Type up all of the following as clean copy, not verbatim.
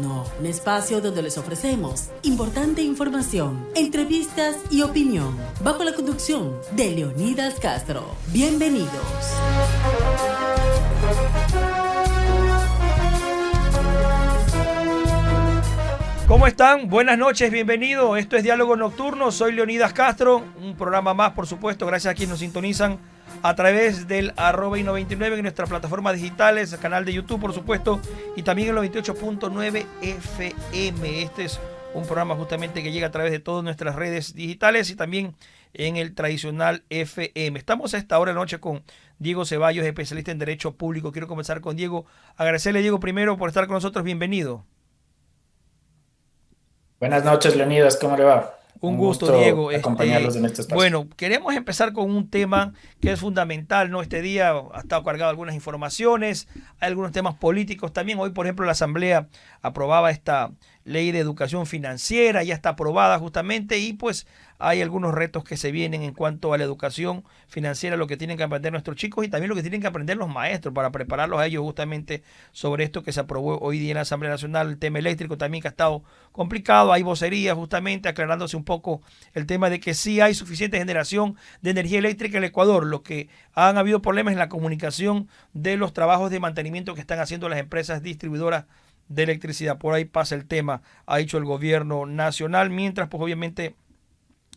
Nocturno, un espacio donde les ofrecemos importante información, entrevistas y opinión, bajo la conducción de Leonidas Castro. Bienvenidos. ¿Cómo están? Buenas noches, bienvenidos. Esto es Diálogo Nocturno, soy Leonidas Castro, un programa más, por supuesto, gracias a quienes nos sintonizan a través del @i99 en nuestras plataformas digitales, el canal de YouTube, por supuesto, y también en los 28.9 FM. Este es un programa justamente que llega a través de todas nuestras redes digitales y también en el tradicional FM. Estamos a esta hora de la noche con Diego Ceballos, especialista en Derecho Público. Quiero comenzar con Diego. Agradecerle, Diego, primero por estar con nosotros. Bienvenido. Buenas noches, Leonidas, ¿cómo le va? Un gusto, Diego. Acompañarlos en este espacio. Bueno, queremos empezar con un tema que es fundamental, ¿no? Este día ha estado cargado de algunas informaciones, hay algunos temas políticos también. Hoy, por ejemplo, la Asamblea aprobaba esta ley de educación financiera, ya está aprobada justamente, y pues hay algunos retos que se vienen en cuanto a la educación financiera, lo que tienen que aprender nuestros chicos y también lo que tienen que aprender los maestros para prepararlos a ellos justamente sobre esto que se aprobó hoy día en la Asamblea Nacional. El tema eléctrico también que ha estado complicado, hay vocerías justamente aclarándose un poco el tema de que sí hay suficiente generación de energía eléctrica en el Ecuador, lo que han habido problemas en la comunicación de los trabajos de mantenimiento que están haciendo las empresas distribuidoras de electricidad. Por ahí pasa el tema, ha dicho el gobierno nacional, mientras pues obviamente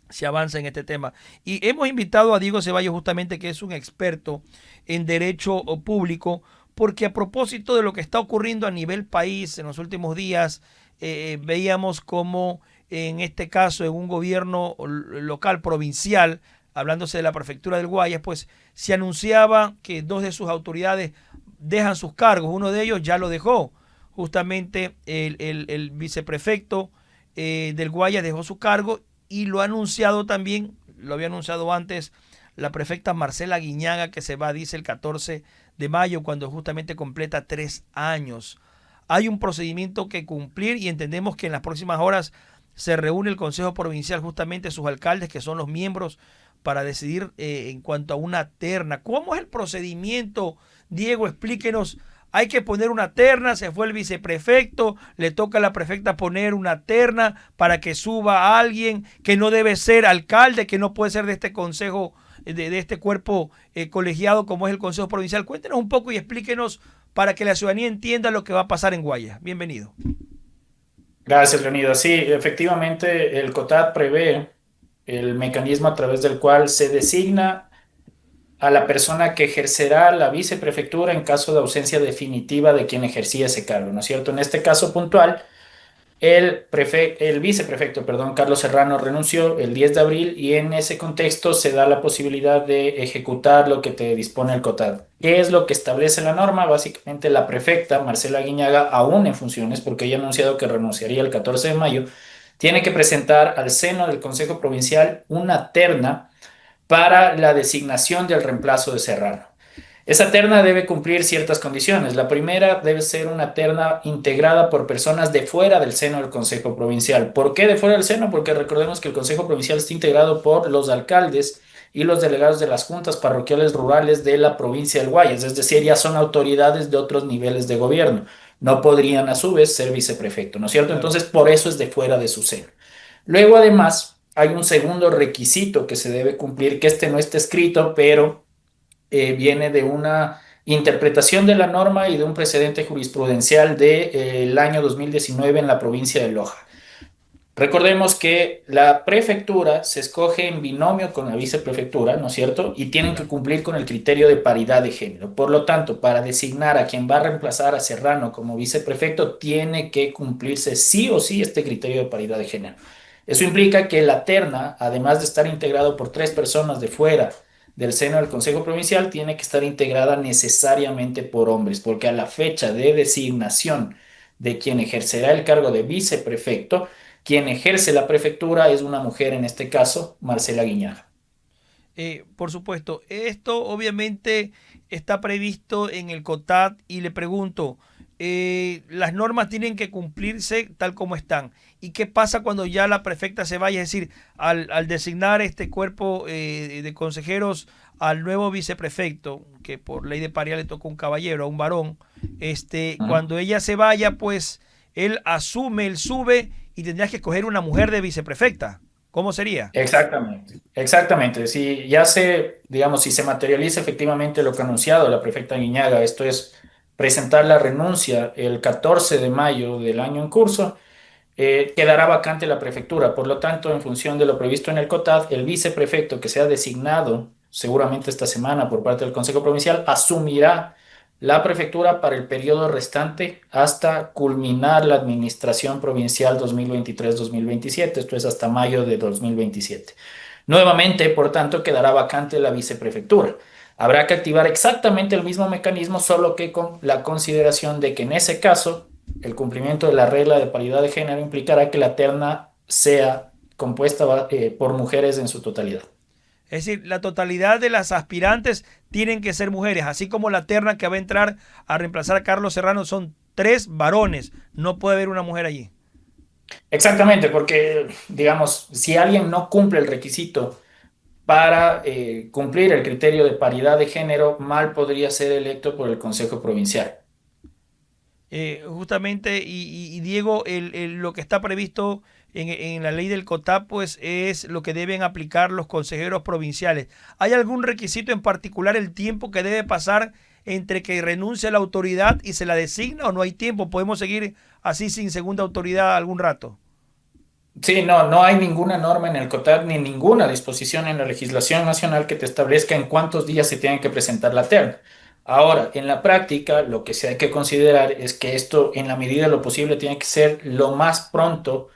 se avanza en este tema. Y hemos invitado a Diego Ceballos justamente, que es un experto en derecho público, porque a propósito de lo que está ocurriendo a nivel país en los últimos días, veíamos como en este caso en un gobierno local, provincial, hablándose de la prefectura del Guayas, pues se anunciaba que dos de sus autoridades dejan sus cargos. Uno de ellos ya lo dejó. Justamente el viceprefecto del Guayas dejó su cargo y lo ha anunciado también, lo había anunciado antes, la prefecta Marcela Guiñaga, que se va, dice, el 14 de mayo, cuando justamente completa 3 años. Hay un procedimiento que cumplir y entendemos que en las próximas horas se reúne el Consejo Provincial, justamente sus alcaldes, que son los miembros, para decidir en cuanto a una terna. ¿Cómo es el procedimiento, Diego? Explíquenos. Hay que poner una terna, se fue el viceprefecto, le toca a la prefecta poner una terna para que suba a alguien que no debe ser alcalde, que no puede ser de este consejo, de este cuerpo colegiado como es el Consejo Provincial. Cuéntenos un poco y explíquenos para que la ciudadanía entienda lo que va a pasar en Guayas. Bienvenido. Gracias, Leonidas. Sí, efectivamente, el COTAD prevé el mecanismo a través del cual se designa a la persona que ejercerá la viceprefectura en caso de ausencia definitiva de quien ejercía ese cargo, ¿no es cierto? En este caso puntual, el viceprefecto, perdón, Carlos Serrano, renunció el 10 de abril y en ese contexto se da la posibilidad de ejecutar lo que te dispone el COTAD. ¿Qué es lo que establece la norma? Básicamente la prefecta, Marcela Guiñaga, aún en funciones, porque ella ha anunciado que renunciaría el 14 de mayo, tiene que presentar al seno del Consejo Provincial una terna para la designación del reemplazo de Serrano. Esa terna debe cumplir ciertas condiciones. La primera debe ser una terna integrada por personas de fuera del seno del Consejo Provincial. ¿Por qué de fuera del seno? Porque recordemos que el Consejo Provincial está integrado por los alcaldes y los delegados de las juntas parroquiales rurales de la provincia del Guayas, es decir, ya son autoridades de otros niveles de gobierno. No podrían a su vez ser viceprefecto, ¿no es cierto? Entonces, por eso es de fuera de su seno. Luego, además, hay un segundo requisito que se debe cumplir, que este no está escrito, pero viene de una interpretación de la norma y de un precedente jurisprudencial del año 2019 en la provincia de Loja. Recordemos que la prefectura se escoge en binomio con la viceprefectura, ¿no es cierto? Y tienen que cumplir con el criterio de paridad de género. Por lo tanto, para designar a quien va a reemplazar a Serrano como viceprefecto, tiene que cumplirse sí o sí este criterio de paridad de género. Eso implica que la terna, además de estar integrado por 3 personas de fuera del seno del Consejo Provincial, tiene que estar integrada necesariamente por hombres, porque a la fecha de designación de quien ejercerá el cargo de viceprefecto, quien ejerce la prefectura es una mujer, en este caso, Marcela Guiñaga. Por supuesto, esto obviamente está previsto en el COTAD y le pregunto, las normas tienen que cumplirse tal como están. ¿Y qué pasa cuando ya la prefecta se vaya? Es decir, al designar este cuerpo de consejeros al nuevo viceprefecto, que por ley de paridad le tocó un caballero, a un varón, cuando ella se vaya, pues él asume, él sube y tendrías que escoger una mujer de viceprefecta. ¿Cómo sería? Exactamente, exactamente. Si ya se, digamos, si se materializa efectivamente lo que ha anunciado la prefecta Guiñaga, esto es presentar la renuncia el 14 de mayo del año en curso, quedará vacante la prefectura. Por lo tanto, en función de lo previsto en el COTAD, el viceprefecto que sea designado seguramente esta semana por parte del Consejo Provincial asumirá la prefectura para el periodo restante hasta culminar la administración provincial 2023-2027, esto es hasta mayo de 2027. Nuevamente, por tanto, quedará vacante la viceprefectura. Habrá que activar exactamente el mismo mecanismo, solo que con la consideración de que en ese caso el cumplimiento de la regla de paridad de género implicará que la terna sea compuesta por mujeres en su totalidad. Es decir, la totalidad de las aspirantes tienen que ser mujeres, así como la terna que va a entrar a reemplazar a Carlos Serrano son 3 varones. No puede haber una mujer allí. Exactamente, porque, digamos, si alguien no cumple el requisito para cumplir el criterio de paridad de género, mal podría ser electo por el Consejo Provincial. Justamente, y Diego, lo que está previsto en la ley del COTAP, pues es lo que deben aplicar los consejeros provinciales. ¿Hay algún requisito en particular, el tiempo que debe pasar entre que renuncia la autoridad y se la designa, o no hay tiempo? ¿Podemos seguir así sin segunda autoridad algún rato? Sí, no, no hay ninguna norma en el COTAD ni ninguna disposición en la legislación nacional que te establezca en cuántos días se tiene que presentar la terna. Ahora, en la práctica, lo que sí hay que considerar es que esto, en la medida de lo posible, tiene que ser lo más pronto,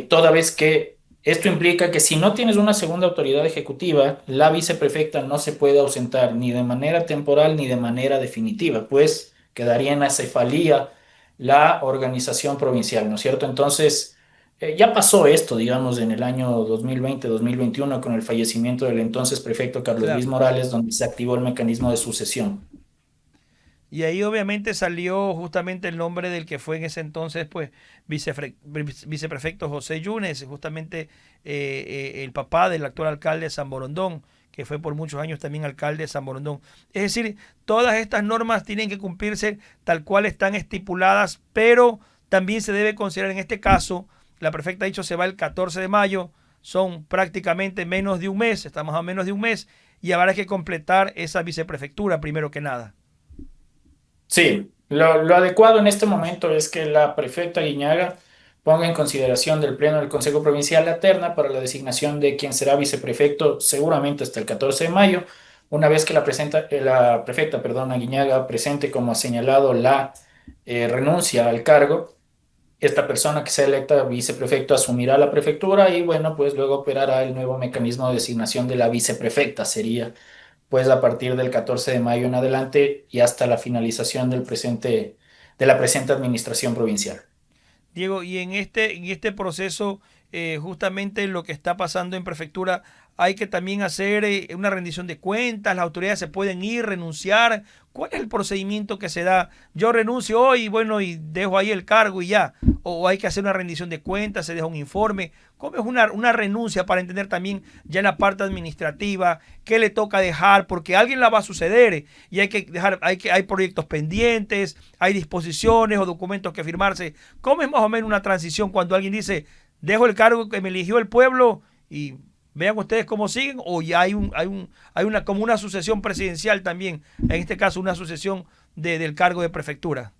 toda vez que esto implica que si no tienes una segunda autoridad ejecutiva, la viceprefecta no se puede ausentar ni de manera temporal ni de manera definitiva, pues quedaría en acefalía la organización provincial, ¿no es cierto? Entonces, ya pasó esto, digamos, en el año 2020-2021 con el fallecimiento del entonces prefecto Carlos Luis Claro. Morales, donde se activó el mecanismo de sucesión. Y ahí obviamente salió justamente el nombre del que fue en ese entonces, pues, viceprefecto José Yunes, justamente el papá del actual alcalde de San Borondón, que fue por muchos años también alcalde de San Borondón. Es decir, todas estas normas tienen que cumplirse tal cual están estipuladas, pero también se debe considerar en este caso, la prefecta ha dicho se va el 14 de mayo, son prácticamente menos de un mes, estamos a menos de un mes, y habrá que completar esa viceprefectura primero que nada. Sí, lo adecuado en este momento es que la prefecta Guiñaga ponga en consideración del Pleno del Consejo Provincial la terna para la designación de quien será viceprefecto seguramente hasta el 14 de mayo, una vez que la prefecta, perdón, Guiñaga presente como ha señalado la renuncia al cargo. Esta persona que sea electa viceprefecto asumirá la prefectura y bueno, pues luego operará el nuevo mecanismo de designación de la viceprefecta. Sería pues a partir del 14 de mayo en adelante y hasta la finalización de la presente administración provincial. Diego, y en este proceso, justamente lo que está pasando en prefectura, hay que también hacer una rendición de cuentas, las autoridades se pueden ir, renunciar. ¿Cuál es el procedimiento que se da? Yo renuncio hoy, bueno, y dejo ahí el cargo y ya. O hay que hacer una rendición de cuentas, se deja un informe. ¿Cómo es una renuncia para entender también ya en la parte administrativa qué le toca dejar? Porque a alguien la va a suceder y hay que dejar, hay proyectos pendientes, hay disposiciones o documentos que firmarse. ¿Cómo es más o menos una transición cuando alguien dice, dejo el cargo que me eligió el pueblo y vean ustedes cómo siguen, o ya hay una como una sucesión presidencial también, en este caso una sucesión del cargo de prefectura?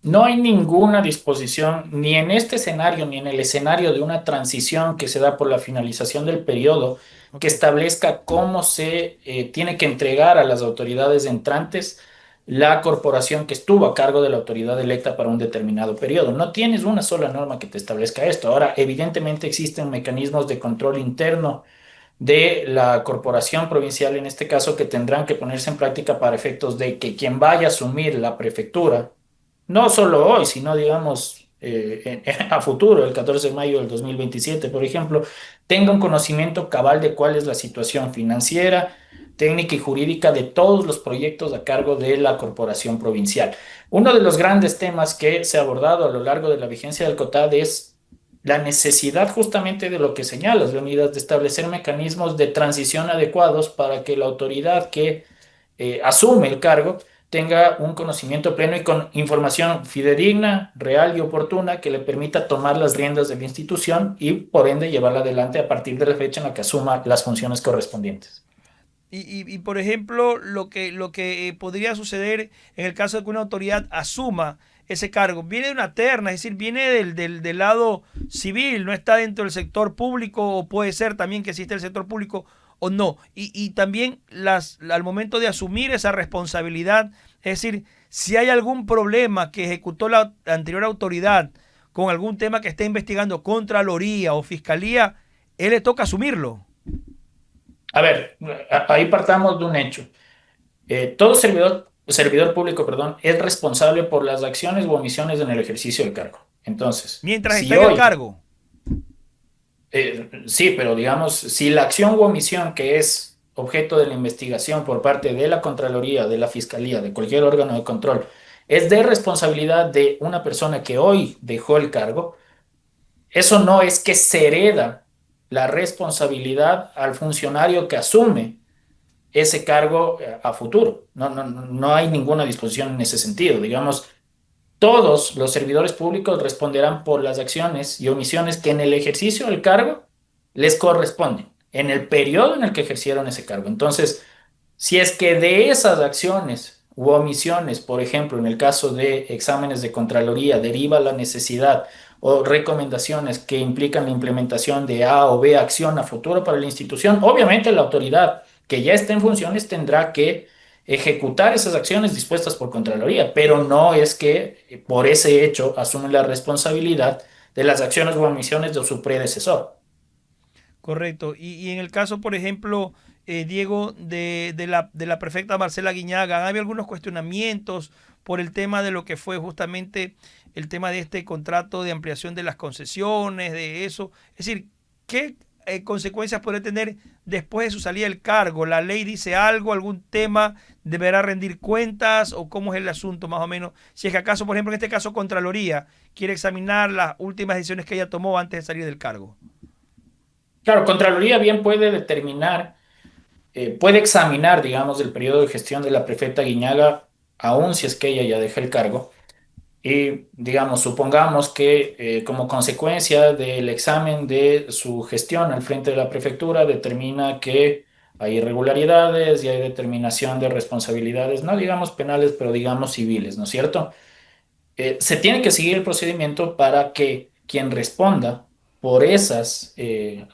No hay ninguna disposición, ni en este escenario, ni en el escenario de una transición que se da por la finalización del periodo, que Ok. establezca cómo se tiene que entregar a las autoridades entrantes la corporación que estuvo a cargo de la autoridad electa para un determinado periodo. No tienes una sola norma que te establezca esto. Ahora, evidentemente existen mecanismos de control interno de la corporación provincial, en este caso, que tendrán que ponerse en práctica para efectos de que quien vaya a asumir la prefectura, no solo hoy, sino digamos a futuro, el 14 de mayo del 2027, por ejemplo, tenga un conocimiento cabal de cuál es la situación financiera, técnica y jurídica de todos los proyectos a cargo de la corporación provincial. Uno de los grandes temas que se ha abordado a lo largo de la vigencia del COTAD es la necesidad justamente de lo que señalas, Leonidas, de establecer mecanismos de transición adecuados para que la autoridad que asume el cargo tenga un conocimiento pleno y con información fidedigna, real y oportuna que le permita tomar las riendas de la institución y por ende llevarla adelante a partir de la fecha en la que asuma las funciones correspondientes. Por ejemplo, lo que podría suceder en el caso de que una autoridad asuma ese cargo, viene de una terna, es decir, viene del lado civil, no está dentro del sector público, o puede ser también que existe el sector público o no. Y también al momento de asumir esa responsabilidad, es decir, si hay algún problema que ejecutó la anterior autoridad con algún tema que esté investigando Contraloría o Fiscalía, él le toca asumirlo. A ver, ahí partamos de un hecho. Todo servidor público, perdón, es responsable por las acciones u omisiones en el ejercicio del cargo. Entonces, Mientras está si en el hoy, cargo. sí, pero digamos, si la acción u omisión que es objeto de la investigación por parte de la Contraloría, de la Fiscalía, de cualquier órgano de control, es de responsabilidad de una persona que hoy dejó el cargo, eso no es que se hereda la responsabilidad al funcionario que asume ese cargo a futuro. No hay ninguna disposición en ese sentido. Digamos, todos los servidores públicos responderán por las acciones y omisiones que en el ejercicio del cargo les corresponden, en el periodo en el que ejercieron ese cargo. Entonces, si es que de esas acciones u omisiones, por ejemplo, en el caso de exámenes de Contraloría, deriva la necesidad o recomendaciones que implican la implementación de A o B acción a futuro para la institución, obviamente la autoridad que ya está en funciones tendrá que ejecutar esas acciones dispuestas por Contraloría, pero no es que por ese hecho asume la responsabilidad de las acciones o omisiones de su predecesor. Correcto. Y en el caso, por ejemplo, Diego, de la prefecta Marcela Guiñaga, había algunos cuestionamientos por el tema de lo que fue justamente el tema de este contrato de ampliación de las concesiones, de eso. Es decir, ¿qué consecuencias puede tener después de su salida del cargo? ¿La ley dice algo, algún tema deberá rendir cuentas o cómo es el asunto más o menos? Si es que acaso, por ejemplo, en este caso Contraloría quiere examinar las últimas decisiones que ella tomó antes de salir del cargo. Claro, Contraloría bien puede determinar, puede examinar, digamos, el periodo de gestión de la prefecta Guiñaga, aun si es que ella ya deja el cargo. Y, digamos, supongamos que como consecuencia del examen de su gestión al frente de la prefectura determina que hay irregularidades y hay determinación de responsabilidades, no digamos penales, pero digamos civiles, ¿no es cierto? Se tiene que seguir el procedimiento para que quien responda por esas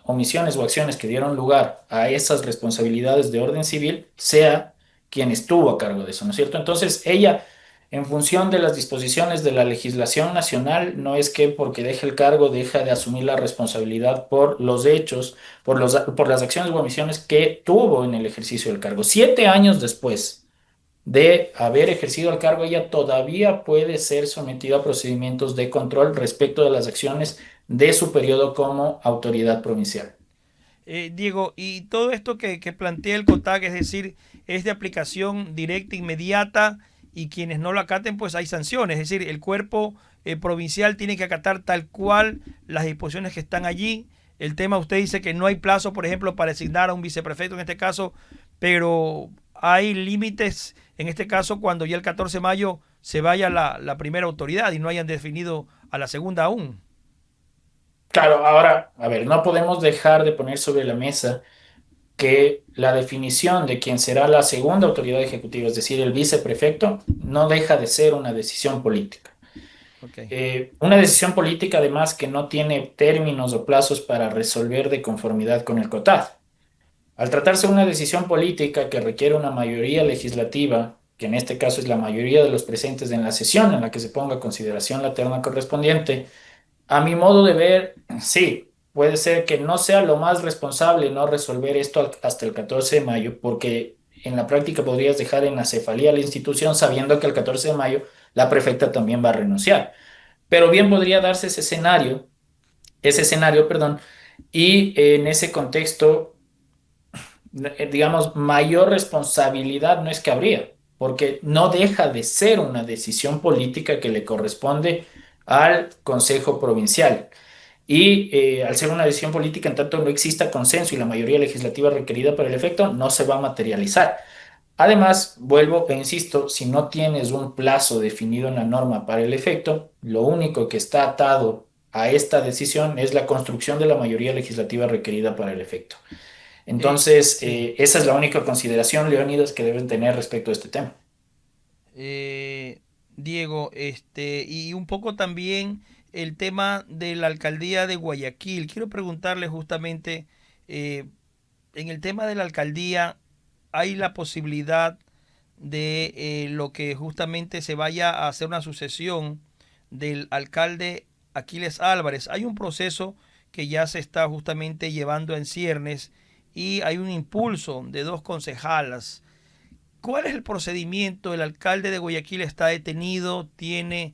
omisiones o acciones que dieron lugar a esas responsabilidades de orden civil sea quien estuvo a cargo de eso, ¿no es cierto? Entonces, ella, en función de las disposiciones de la legislación nacional, no es que porque deje el cargo deja de asumir la responsabilidad por los hechos, por las acciones o omisiones que tuvo en el ejercicio del cargo. 7 años después de haber ejercido el cargo, ella todavía puede ser sometida a procedimientos de control respecto de las acciones de su periodo como autoridad provincial. Diego, y todo esto que plantea el COTAC, es decir, es de aplicación directa, inmediata, y quienes no lo acaten, pues hay sanciones. Es decir, el cuerpo provincial tiene que acatar tal cual las disposiciones que están allí. El tema, usted dice que no hay plazo, por ejemplo, para asignar a un viceprefecto en este caso, pero hay límites, en este caso, cuando ya el 14 de mayo se vaya la primera autoridad y no hayan definido a la segunda aún. Claro, ahora, a ver, no podemos dejar de poner sobre la mesa que la definición de quién será la segunda autoridad ejecutiva, es decir, el viceprefecto, no deja de ser una decisión política. Okay. Una decisión política, además, que no tiene términos o plazos para resolver de conformidad con el COTAD. Al tratarse de una decisión política que requiere una mayoría legislativa, que en este caso es la mayoría de los presentes en la sesión en la que se ponga a consideración la terna correspondiente, a mi modo de ver, sí, puede ser que no sea lo más responsable no resolver esto hasta el 14 de mayo, porque en la práctica podrías dejar en acefalía la institución sabiendo que el 14 de mayo la prefecta también va a renunciar. Pero bien podría darse ese escenario, perdón, y en ese contexto digamos, mayor responsabilidad no es que habría, porque no deja de ser una decisión política que le corresponde al Consejo Provincial. Y al ser una decisión política, en tanto no exista consenso y la mayoría legislativa requerida para el efecto, no se va a materializar. Además, vuelvo e insisto, si no tienes un plazo definido en la norma para el efecto, lo único que está atado a esta decisión es la construcción de la mayoría legislativa requerida para el efecto. Entonces, Sí. esa es la única consideración, Leónidas, que deben tener respecto a este tema. Eh, Diego, y un poco también el tema de la alcaldía de Guayaquil. Quiero preguntarle justamente, eh, en el tema de la alcaldía, ¿hay la posibilidad de lo que justamente se vaya a hacer una sucesión del alcalde Aquiles Álvarez? Hay un proceso que ya se está justamente llevando en ciernes y hay un impulso de dos concejalas. ¿Cuál es el procedimiento? El alcalde de Guayaquil está detenido, tiene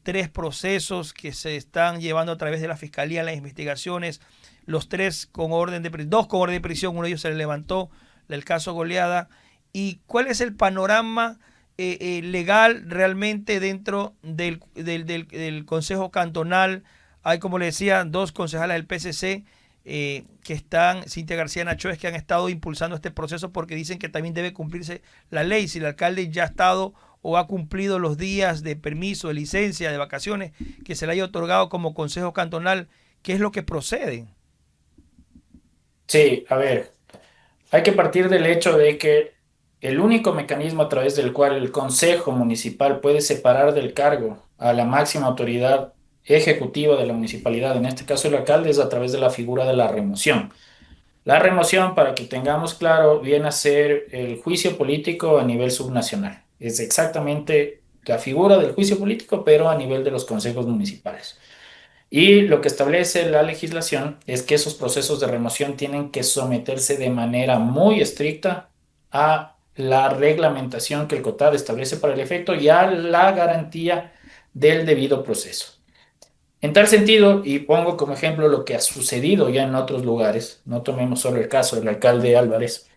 tres procesos que se están llevando a través de la fiscalía en las investigaciones, los tres con orden de dos con orden de prisión, uno de ellos se le levantó el caso Goleada. ¿Y cuál es el panorama legal realmente dentro del Consejo Cantonal? Hay, como le decía, dos concejales del PCC que están, Cintia García Nachoes, que han estado impulsando este proceso porque dicen que también debe cumplirse la ley. Si el alcalde ya ha estado o ha cumplido los días de permiso, de licencia, de vacaciones que se le haya otorgado como consejo cantonal, ¿qué es lo que procede? Sí, a ver, hay que partir del hecho de que el único mecanismo a través del cual el Consejo Municipal puede separar del cargo a la máxima autoridad ejecutiva de la municipalidad, en este caso el alcalde, es a través de la figura de la remoción. La remoción, para que tengamos claro, viene a ser el juicio político a nivel subnacional. Es exactamente la figura del juicio político, pero a nivel de los consejos municipales. Y lo que establece la legislación es que esos procesos de remoción tienen que someterse de manera muy estricta a la reglamentación que el COTAD establece para el efecto y a la garantía del debido proceso. En tal sentido, y pongo como ejemplo lo que ha sucedido ya en otros lugares, no tomemos solo el caso del alcalde Álvarez,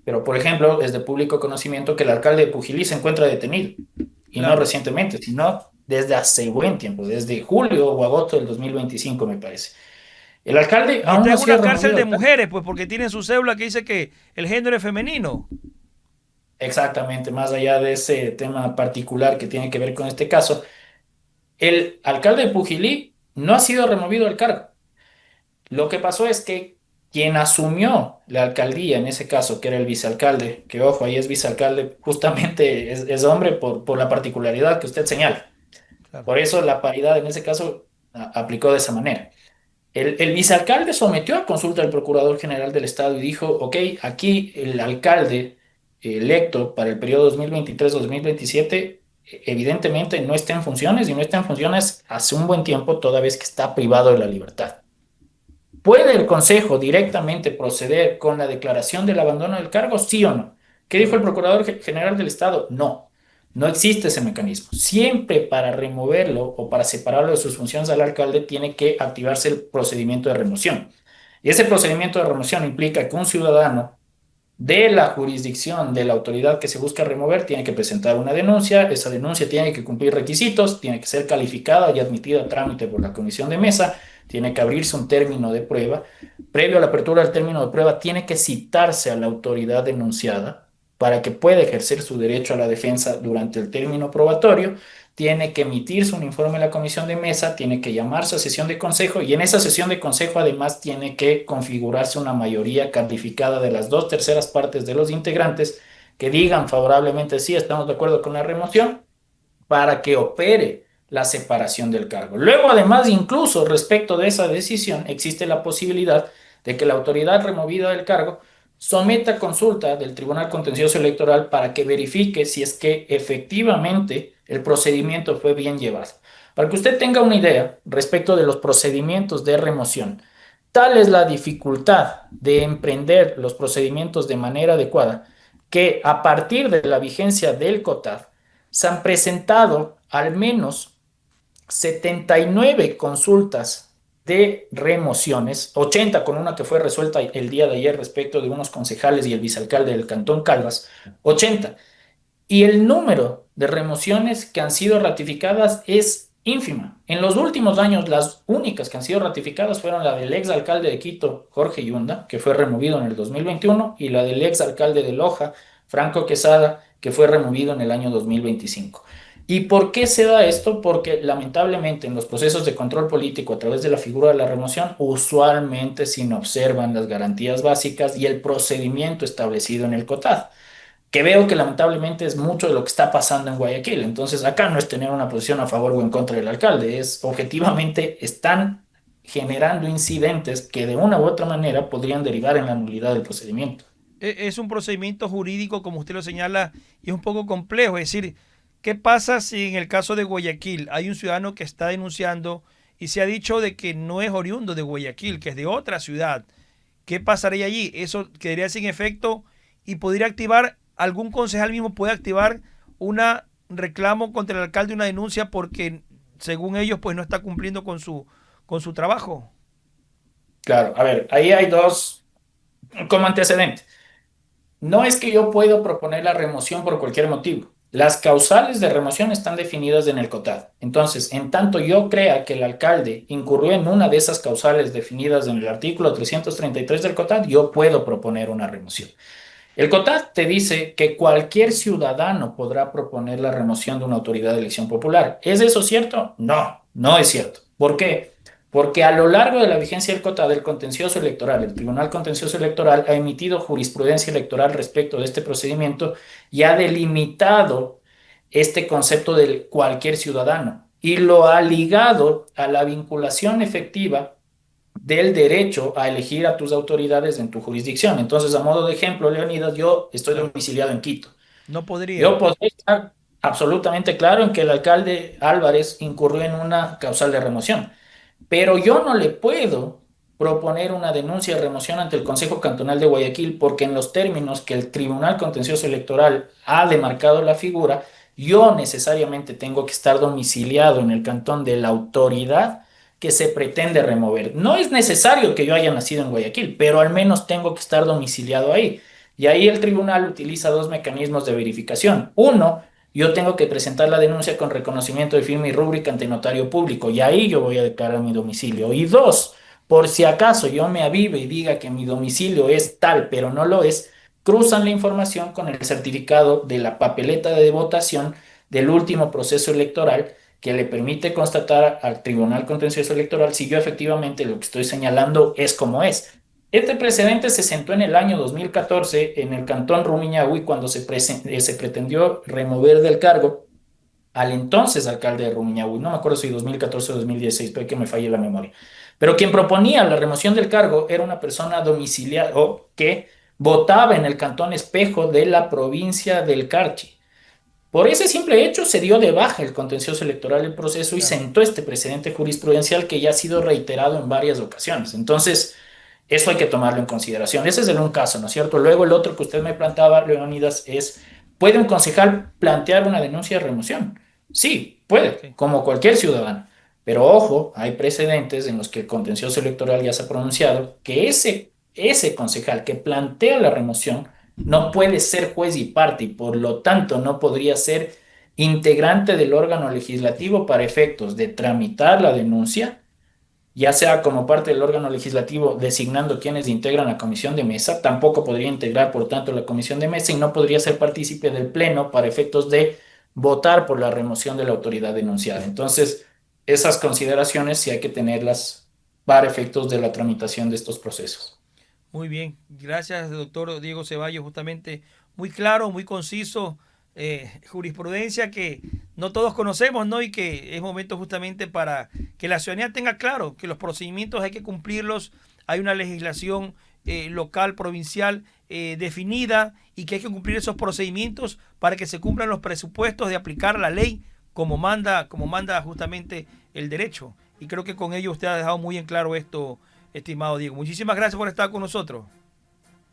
pero por ejemplo, es de público conocimiento que el alcalde de Pujilí se encuentra detenido, y no Claro. recientemente, sino desde hace buen tiempo, desde julio o agosto del 2025, me parece. El alcalde Y aún está no ha en sido una cárcel removido de del cargo. mujeres, pues porque tiene su cédula que dice que el género es femenino. Exactamente, más allá de ese tema particular que tiene que ver con este caso, el alcalde de Pujilí no ha sido removido del cargo. Lo que pasó es que quien asumió la alcaldía, en ese caso, que era el vicealcalde, que ojo, ahí es vicealcalde, justamente es hombre por la particularidad que usted señala. Claro. Por eso la paridad en ese caso aplicó de esa manera. El vicealcalde sometió a consulta al Procurador General del Estado y dijo, ok, aquí el alcalde electo para el periodo 2023-2027 evidentemente no está en funciones y no está en funciones hace un buen tiempo, toda vez que está privado de la libertad. ¿Puede el Consejo directamente proceder con la declaración del abandono del cargo? ¿Sí o no? ¿Qué dijo el Correcto. Procurador General del Estado? No, no existe ese mecanismo. Siempre para removerlo o para separarlo de sus funciones al alcalde tiene que activarse el procedimiento de remoción. Y ese procedimiento de remoción implica que un ciudadano de la jurisdicción de la autoridad que se busca remover tiene que presentar una denuncia, esa denuncia tiene que cumplir requisitos, tiene que ser calificada y admitida a trámite por la comisión de mesa, tiene que abrirse un término de prueba, previo a la apertura del término de prueba tiene que citarse a la autoridad denunciada para que pueda ejercer su derecho a la defensa durante el término probatorio, tiene que emitirse un informe a la comisión de mesa, tiene que llamarse a sesión de consejo y en esa sesión de consejo además tiene que configurarse una mayoría calificada de las dos terceras partes de los integrantes que digan favorablemente sí, estamos de acuerdo con la remoción para que opere la separación del cargo. Luego, además, incluso respecto de esa decisión, existe la posibilidad de que la autoridad removida del cargo someta consulta del Tribunal Contencioso Electoral para que verifique si es que efectivamente el procedimiento fue bien llevado. Para que usted tenga una idea respecto de los procedimientos de remoción, tal es la dificultad de emprender los procedimientos de manera adecuada que a partir de la vigencia del COTAD se han presentado al menos 79 consultas de remociones, 80 con una que fue resuelta el día de ayer respecto de unos concejales y el vicealcalde del Cantón Calvas, 80. Y el número de remociones que han sido ratificadas es ínfima. En los últimos años, las únicas que han sido ratificadas fueron la del exalcalde de Quito, Jorge Yunda, que fue removido en el 2021, y la del exalcalde de Loja, Franco Quesada, que fue removido en el año 2025. ¿Y por qué se da esto? Porque lamentablemente en los procesos de control político a través de la figura de la remoción, usualmente se no observan las garantías básicas y el procedimiento establecido en el COTAD, que veo que lamentablemente es mucho de lo que está pasando en Guayaquil. Entonces, acá no es tener una posición a favor o en contra del alcalde, es objetivamente están generando incidentes que de una u otra manera podrían derivar en la nulidad del procedimiento. Es un procedimiento jurídico, como usted lo señala, y es un poco complejo. Es decir, ¿qué pasa si en el caso de Guayaquil hay un ciudadano que está denunciando y se ha dicho de que no es oriundo de Guayaquil, que es de otra ciudad? ¿Qué pasaría allí? Eso quedaría sin efecto y podría activar, algún concejal mismo puede activar una reclamo contra el alcalde, una denuncia porque según ellos pues no está cumpliendo con su trabajo. Claro, a ver, ahí hay dos como antecedentes. No es que yo puedo proponer la remoción por cualquier motivo. Las causales de remoción están definidas en el COTAD. Entonces, en tanto yo crea que el alcalde incurrió en una de esas causales definidas en el artículo 333 del COTAD, yo puedo proponer una remoción. El COTAD te dice que cualquier ciudadano podrá proponer la remoción de una autoridad de elección popular. ¿Es eso cierto? No, no es cierto. ¿Por qué? Porque a lo largo de la vigencia del COTAD, el contencioso electoral, el Tribunal Contencioso Electoral ha emitido jurisprudencia electoral respecto de este procedimiento y ha delimitado este concepto de cualquier ciudadano y lo ha ligado a la vinculación efectiva del derecho a elegir a tus autoridades en tu jurisdicción. Entonces, a modo de ejemplo, Leonidas, yo estoy Claro. domiciliado en Quito. No Yo podría. podría estar absolutamente claro en que el alcalde Álvarez incurrió en una causal de remoción, pero yo no le puedo proponer una denuncia de remoción ante el Consejo Cantonal de Guayaquil porque en los términos que el Tribunal Contencioso Electoral ha demarcado la figura, yo necesariamente tengo que estar domiciliado en el cantón de la autoridad que se pretende remover. No es necesario que yo haya nacido en Guayaquil, pero al menos tengo que estar domiciliado ahí. Y ahí el tribunal utiliza dos mecanismos de verificación. Uno, yo tengo que presentar la denuncia con reconocimiento de firma y rúbrica ante notario público y ahí yo voy a declarar mi domicilio. Y dos, por si acaso yo me avive y diga que mi domicilio es tal, pero no lo es, cruzan la información con el certificado de la papeleta de votación del último proceso electoral que le permite constatar al Tribunal Contencioso Electoral si yo efectivamente lo que estoy señalando es como es. Este precedente se sentó en el año 2014 en el cantón Rumiñahui cuando se pretendió remover del cargo al entonces alcalde de Rumiñahui. No me acuerdo si 2014 o 2016, puede que me falle la memoria. Pero quien proponía la remoción del cargo era una persona domiciliada o que votaba en el cantón Espejo de la provincia del Carchi. Por ese simple hecho se dio de baja el contencioso electoral del proceso y Claro. sentó este precedente jurisprudencial que ya ha sido reiterado en varias ocasiones. Entonces, eso hay que tomarlo en consideración. Ese es el un caso, ¿no es cierto? Luego el otro que usted me planteaba, Leonidas, es, ¿puede un concejal plantear una denuncia de remoción? Sí, puede, Sí. como cualquier ciudadano. Pero ojo, hay precedentes en los que el contencioso electoral ya se ha pronunciado que ese concejal que plantea la remoción no puede ser juez y parte y por lo tanto no podría ser integrante del órgano legislativo para efectos de tramitar la denuncia, ya sea como parte del órgano legislativo designando quienes integran la comisión de mesa, tampoco podría integrar por tanto la comisión de mesa y no podría ser partícipe del pleno para efectos de votar por la remoción de la autoridad denunciada. Entonces, esas consideraciones sí hay que tenerlas para efectos de la tramitación de estos procesos. Muy bien, gracias, doctor Diego Ceballos, justamente muy claro, muy conciso, jurisprudencia que no todos conocemos, ¿no? Y que es momento justamente para que la ciudadanía tenga claro que los procedimientos hay que cumplirlos, hay una legislación local, provincial definida y que hay que cumplir esos procedimientos para que se cumplan los presupuestos de aplicar la ley como manda justamente el derecho. Y creo que con ello usted ha dejado muy en claro esto, estimado Diego. Muchísimas gracias por estar con nosotros.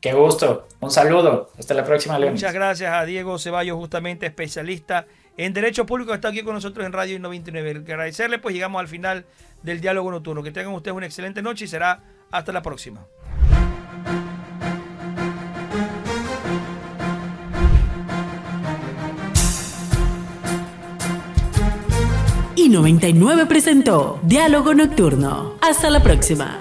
Qué gusto. Un saludo. Hasta la próxima, Muchas Leonis. gracias a Diego Ceballos, justamente especialista en Derecho Público, que está aquí con nosotros en Radio 99. Agradecerle, pues llegamos al final del diálogo nocturno. Que tengan ustedes una excelente noche y será hasta la próxima. Y 99 presentó Diálogo Nocturno. Hasta la próxima.